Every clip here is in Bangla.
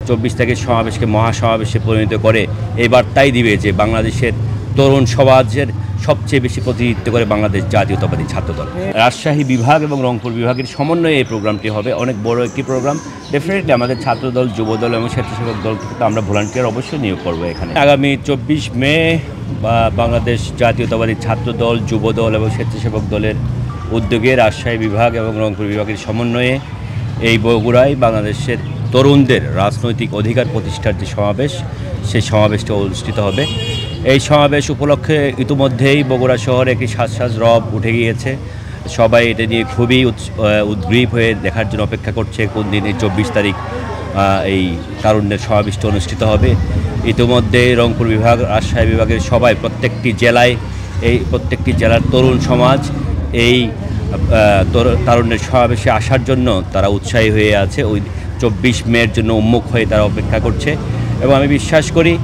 ২৪ তারিখের সমাবেশকে মহাসমাবেশে পরিণত করে এই বার্তাই দিবে যে বাংলাদেশের তরুণ সমাজের সবচেয়ে বেশি প্রতিনিধিত্ব করে বাংলাদেশ জাতীয়তাবাদী ছাত্রদল। রাজশাহী বিভাগ এবং রংপুর বিভাগের সমন্বয়ে এই প্রোগ্রামটি হবে। অনেক বড় একটি প্রোগ্রাম। ডেফিনেটলি আমাদের ছাত্রদল, যুবদল এবং স্বেচ্ছাসেবক দল থেকে আমরা ভলান্টিয়ার অবশ্যই নিয়োগ করবো এখানে। আগামী ২৪ মে বাংলাদেশ জাতীয়তাবাদী ছাত্রদল, যুবদল এবং স্বেচ্ছাসেবক দলের উদ্যোগে রাজশাহী বিভাগ এবং রংপুর বিভাগের সমন্বয়ে এই বগুড়ায় বাংলাদেশের তরুণদের রাজনৈতিক অধিকার প্রতিষ্ঠার যে সমাবেশ, সেই সমাবেশটি অনুষ্ঠিত হবে। এই সমাবেশ উপলক্ষে ইতিমধ্যেই বগুড়া শহরে একটি সাজ রব উঠে গিয়েছে। সবাই এটা নিয়ে খুবই উদ্গ্রীব হয়ে দেখার জন্য অপেক্ষা করছে কোন দিনে ২৪ তারিখ এই তারুণ্যের সমাবেশটি অনুষ্ঠিত হবে। ইতিমধ্যে রংপুর বিভাগ, রাজশাহী বিভাগের সবাই প্রত্যেকটি জেলার তরুণ সমাজ এই তারুণ্যের সমাবেশে আসার জন্য তারা উৎসাহী হয়ে আছে। ওই ২৪ মের জন্য উন্মুখ হয়ে তারা অপেক্ষা করছে এবং আমি বিশ্বাস করি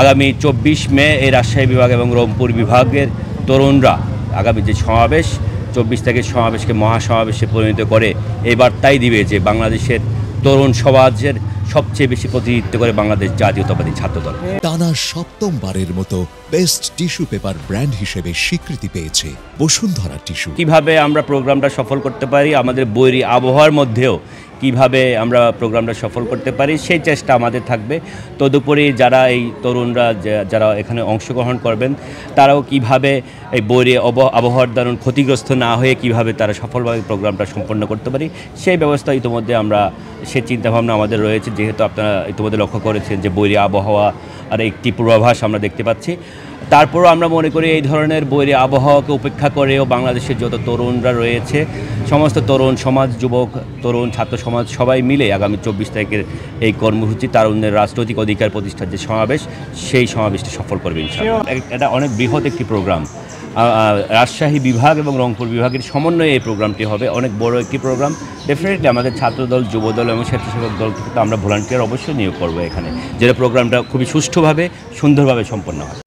আগামী ২৪ মে এই রাজশাহী বিভাগ এবং রংপুর বিভাগের তরুণরা আগামী যে সমাবেশ, ২৪ তারিখের সমাবেশকে মহাসমাবেশে পরিণত করে এই বার্তাই দিবে যে বাংলাদেশের তরুণ সমাজের সবচেয়ে বেশি প্রতিনিধিত্ব করে বাংলাদেশ জাতীয়তাবাদী ছাত্রদল। টানা সপ্তমবারের মতো বেস্ট টিস্যু পেপার ব্র্যান্ড হিসেবে স্বীকৃতি পেয়েছে বসুন্ধরা টিস্যু। কিভাবে আমরা প্রোগ্রামটা সফল করতে পারি, আমাদের বৈরী আবহাওয়ার মধ্যেও কিভাবে আমরা প্রোগ্রামটা সফল করতে পারি, সেই চেষ্টা আমাদের থাকবে। তদুপরি যারা এই তরুণরা যারা এখানে অংশগ্রহণ করবেন, তারাও কিভাবে এই বৈরী আবহাওয়ার দ্বারা ক্ষতিগ্রস্ত না হয়ে কিভাবে তারা সফলভাবে প্রোগ্রামটা সম্পন্ন করতে পারি, সেই ব্যবস্থা ইতিমধ্যে সে চিন্তাভাবনা আমাদের রয়েছে। যেহেতু আপনারা ইতিমধ্যে লক্ষ্য করেছেন যে বৈরী আবহাওয়া আর একটি পূর্বাভাস আমরা দেখতে পাচ্ছি। তারপরও আমরা মনে করি এই ধরনের বৈরী আবহাওয়াকে উপেক্ষা করেও বাংলাদেশের যত তরুণরা রয়েছে, সমস্ত তরুণ সমাজ, যুবক, তরুণ ছাত্র সমাজ সবাই মিলে আগামী ২৪ তারিখের এই কর্মসূচি তারুণ্যের রাজনৈতিক অধিকার প্রতিষ্ঠার যে সমাবেশ, সেই সমাবেশটি সফল করবে ইনশাআল্লাহ। এটা অনেক বৃহৎ একটি প্রোগ্রাম। রাজশাহী বিভাগ এবং রংপুর বিভাগের সমন্বয়ে এই প্রোগ্রামটি হবে। অনেক বড় একটি প্রোগ্রাম। ডেফিনেটলি আমাদের ছাত্রদল, যুবদল এবং স্বেচ্ছাসেবক দল থেকে আমরা ভলান্টিয়ার অবশ্যই নিয়োগ করবো এখানে, যেটা প্রোগ্রামটা খুবই সুষ্ঠুভাবে, সুন্দরভাবে সম্পন্ন হয়।